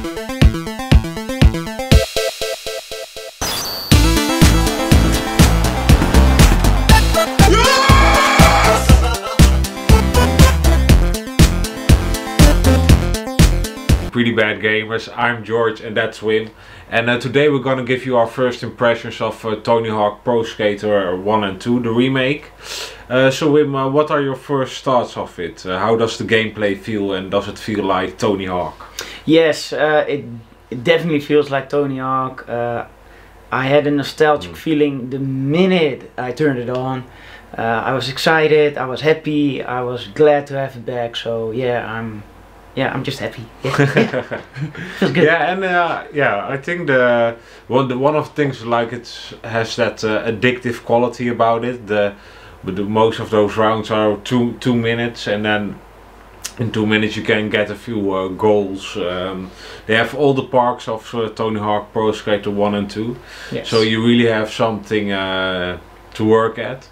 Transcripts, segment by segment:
Pretty Bad Gamers, I'm George and that's Wim, and today we're gonna give you our first impressions of Tony Hawk Pro Skater 1 and 2, the remake. So Wim, what are your first thoughts of it? How does the gameplay feel, and does it feel like Tony Hawk? Yes, it definitely feels like Tony Hawk. I had a nostalgic feeling the minute I turned it on. I was excited, I was happy, I was glad to have it back, so yeah, I'm just happy. Yeah. Feels good. Yeah, and I think one of the things, like, it has that addictive quality about it. Most of those rounds are two minutes, and then in 2 minutes you can get a few goals. They have all the parks of Tony Hawk Pro Skater 1 and 2, yes. So you really have something to work at.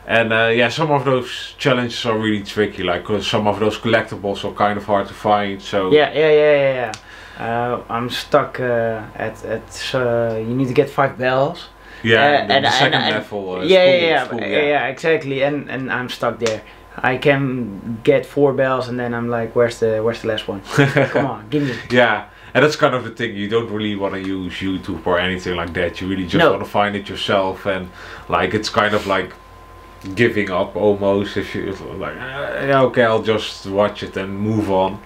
And yeah, some of those challenges are really tricky, like some of those collectibles are kind of hard to find. So yeah. I'm stuck at you need to get 5 bells. Yeah, the second level. Yeah, exactly. And I'm stuck there. I can get 4 bells, and then I'm like, where's the last one? Come on, give me. Yeah. And that's kind of the thing, you don't really want to use YouTube or anything like that. You really just want to find it yourself, and like it's kind of like giving up almost, if you like, yeah, okay, I'll just watch it and move on.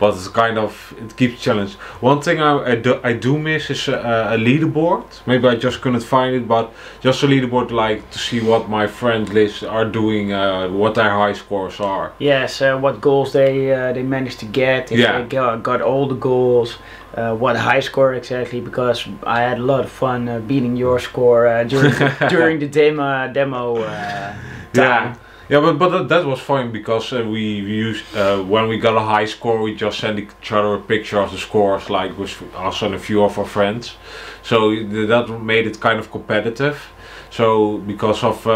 But it's kind of, it keeps challenge. One thing I do miss is a leaderboard. Maybe I just couldn't find it, but just a leaderboard, like to see what my friend lists are doing, what their high scores are. Yes, what goals they managed to get, if they got all the goals, what high score exactly, because I had a lot of fun beating your score during the demo time. Yeah, but that was fine, because we used, when we got a high score, we just sent each other a picture of the scores, like with us and a few of our friends. So that made it kind of competitive. So because of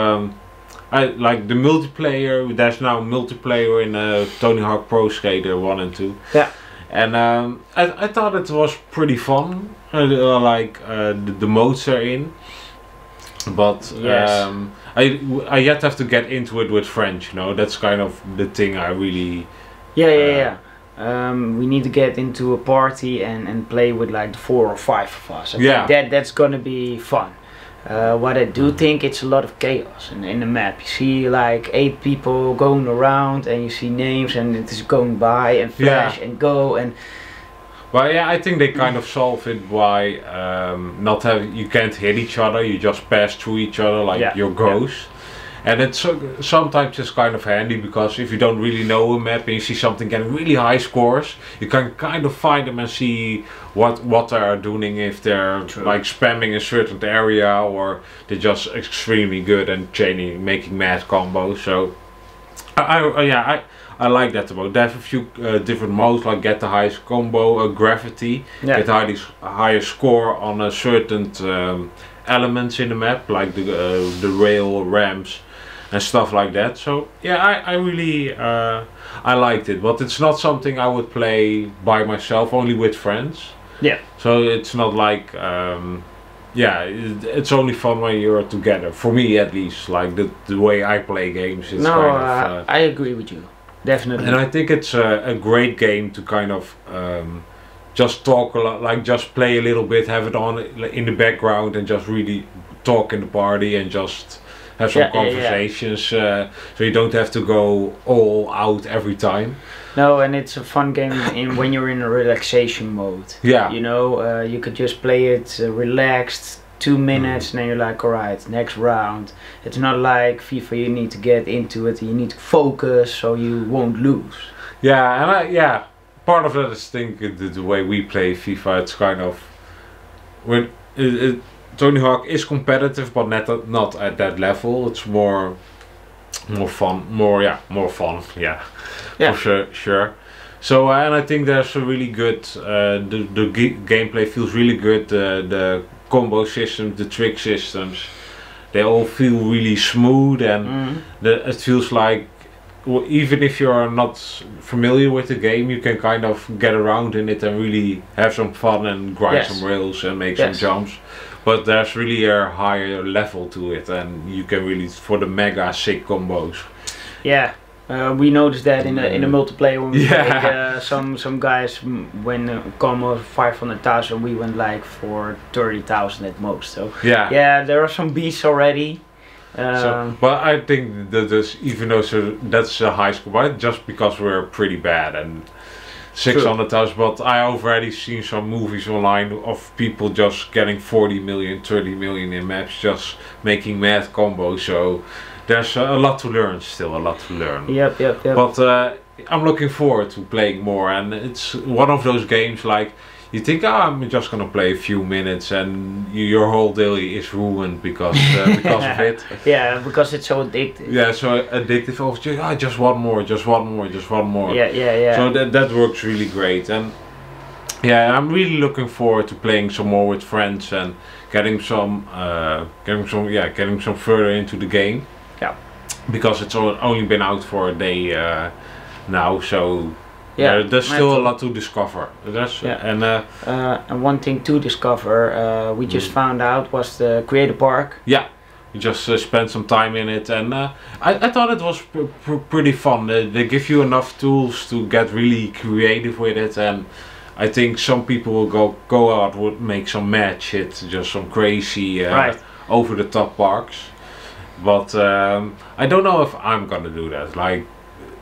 like the multiplayer, there's now multiplayer in Tony Hawk Pro Skater 1 and 2. Yeah. And I thought it was pretty fun, like the modes are in. But yes. I yet have to get into it with friends, you know. That's kind of the thing I really... Yeah. We need to get into a party and play with like 4 or 5 of us. I think that's gonna be fun. What I do think, it's a lot of chaos in the map. You see like 8 people going around, and you see names, and it is going by and flash and go and... Well, yeah, I think they kind of solve it by not having, you can't hit each other, you just pass through each other like your ghost. And it's sometimes it's kind of handy, because if you don't really know a map and you see something getting really high scores, you can kind of find them and see what they are doing, if they're like spamming a certain area, or they're just extremely good and making mad combos. So I like that about. They have a few different modes, like get the highest combo, gravity, get the highest score on a certain elements in the map, like the rail, ramps, and stuff like that. So yeah, I really I liked it, but it's not something I would play by myself, only with friends. Yeah. So it's not like it's only fun when you're together. For me, at least, like the way I play games. It's kind of, I agree with you. Definitely. And I think it's a great game to kind of just talk a lot, like just play a little bit, have it on in the background, and just really talk in the party and just have some conversations. So you don't have to go all out every time. No, and it's a fun game when you're in a relaxation mode. Yeah. You know, you could just play it relaxed. 2 minutes, and then you're like, alright, next round. It's not like FIFA, you need to get into it, you need to focus so you won't lose. Yeah, and part of that is, think the way we play FIFA, it's kind of, when Tony Hawk is competitive, but not at that level. It's more fun, more fun, for sure. So and I think there's a really good, the gameplay feels really good, the combo systems, the trick systems, they all feel really smooth, and it feels like even if you're not familiar with the game, you can kind of get around in it and really have some fun and grind some rails and make some jumps. But there's really a higher level to it, and you can really for the mega sick combos. Yeah. We noticed that in the multiplayer when we played, some guys when combo 500,000, we went like for 30,000 at most. So yeah, there are some beasts already. But I think that even though that's a high score, but just because we're pretty bad and 600,000. But I already seen some movies online of people just getting 40 million, 30 million in maps, just making mad combos. So. There's a lot to learn, still a lot to learn. Yep. But I'm looking forward to playing more, and it's one of those games like you think, I'm just gonna play a few minutes, and your whole day is ruined because of it. Yeah, because it's so addictive. Yeah, so addictive. Just one more, just one more, just one more. Yeah. So that works really great, and yeah, I'm really looking forward to playing some more with friends and getting some further into the game. Yeah, because it's only been out for a day now, so there's still a lot to discover. And one thing to discover, we just found out, was the Creator Park. Yeah, we just spent some time in it, and I thought it was pretty fun. They give you enough tools to get really creative with it, and I think some people will go out would make some mad shit, just some crazy over the top parks. But I don't know if I'm gonna do that. Like,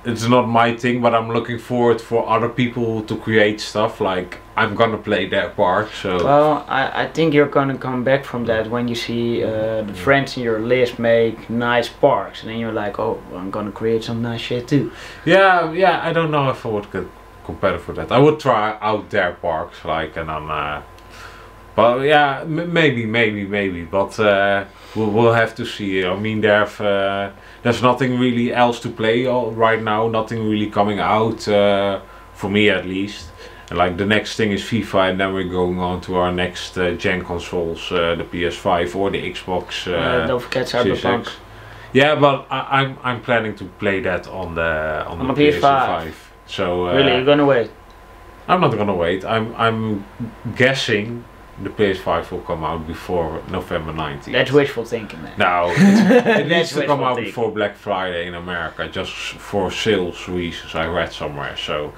it's not my thing, but I'm looking forward for other people to create stuff. Like, I'm gonna play their park. So. Well, I think you're gonna come back from that when you see the friends in your list make nice parks, and then you're like, oh, I'm gonna create some nice shit too. Yeah. I don't know if I would get competitive for that. I would try out their parks, like, and then. But yeah, maybe. But we'll have to see. I mean, there's nothing really else to play right now. Nothing really coming out for me at least. And like the next thing is FIFA, and then we're going on to our next gen consoles, the PS5 or the Xbox. Don't forget Cyberpunk. Yeah, but I'm planning to play that on the PS5. So really, you're gonna wait? I'm not gonna wait. I'm guessing the PS5 will come out before November 19th. That's wishful thinking, man. No, it needs to come out before Black Friday in America, just for sales reasons, I read somewhere. So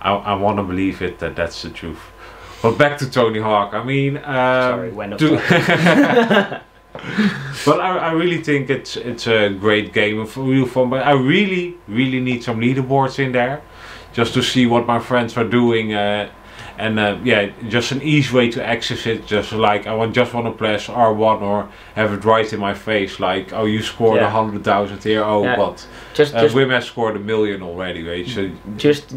I want to believe that's the truth. But back to Tony Hawk. I mean, sorry, went off. But I really think it's a great game of real fun. But I really need some leaderboards in there, just to see what my friends are doing. Just an easy way to access it. Just like I just want to press R1 or have it right in my face. Like, oh, you scored 100,000 here. Oh, what? Wim has scored 1 million already. Right? So just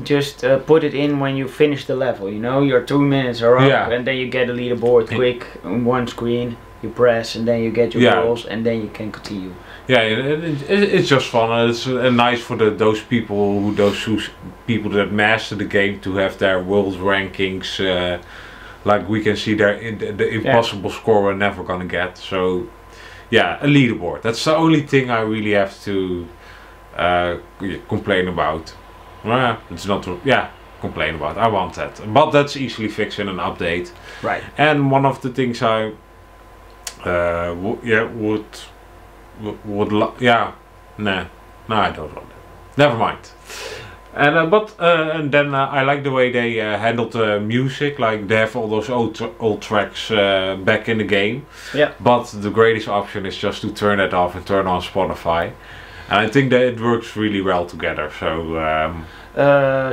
put it in when you finish the level. You know, your 2 minutes are up, and then you get a leaderboard quick on one screen. You press, and then you get your goals, and then you can continue. Yeah, it's just fun. It's nice for those people that master the game to have their world rankings. Like we can see the impossible score we're never gonna get. So yeah, a leaderboard. That's the only thing I really have to complain about. It's not complain about. I want that, but that's easily fixed in an update. Right. And one of the things I I don't want that. Never mind. And then I like the way they handled the music. Like they have all those old tracks back in the game. Yeah. But the greatest option is just to turn that off and turn on Spotify. And I think that it works really well together. So.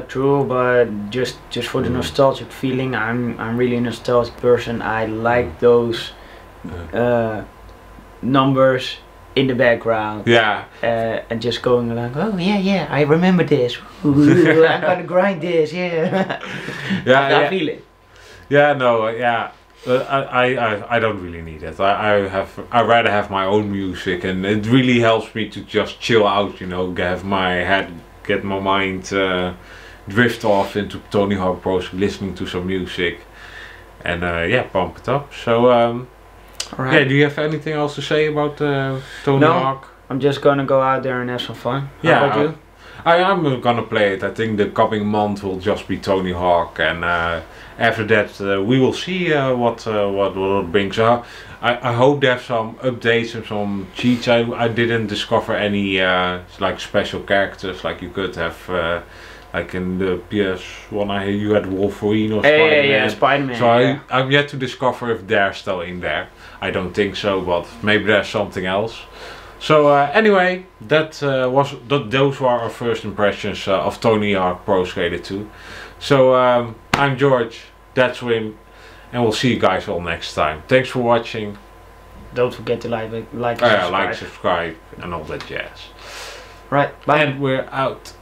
True, but just for the nostalgic feeling, I'm really a nostalgic person. I like those numbers in the background, and just going along. Oh yeah, I remember this. Ooh, I'm gonna grind this. I feel it. I don't really need it. I rather have my own music, and it really helps me to just chill out. You know, get my mind drift off into Tony Hawk Pro, listening to some music, and pump it up. So. Right. Yeah, do you have anything else to say about Tony Hawk? I'm just gonna go out there and have some fun. How about you? I'm gonna play it. I think the coming month will just be Tony Hawk, and after that we will see what it brings. I hope they have some updates and some cheats. I didn't discover any like special characters like you could have. Like in the PS1, you had Wolverine or Spider-Man. Yeah, Spider-Man. So I'm yet to discover if they're still in there. I don't think so, but maybe there's something else. So anyway, those were our first impressions of Tony Hawk Pro Skater 2. So I'm George, that's Wim, and we'll see you guys all next time. Thanks for watching. Don't forget to like, subscribe. Like, subscribe, and all that jazz. Right, bye. And we're out.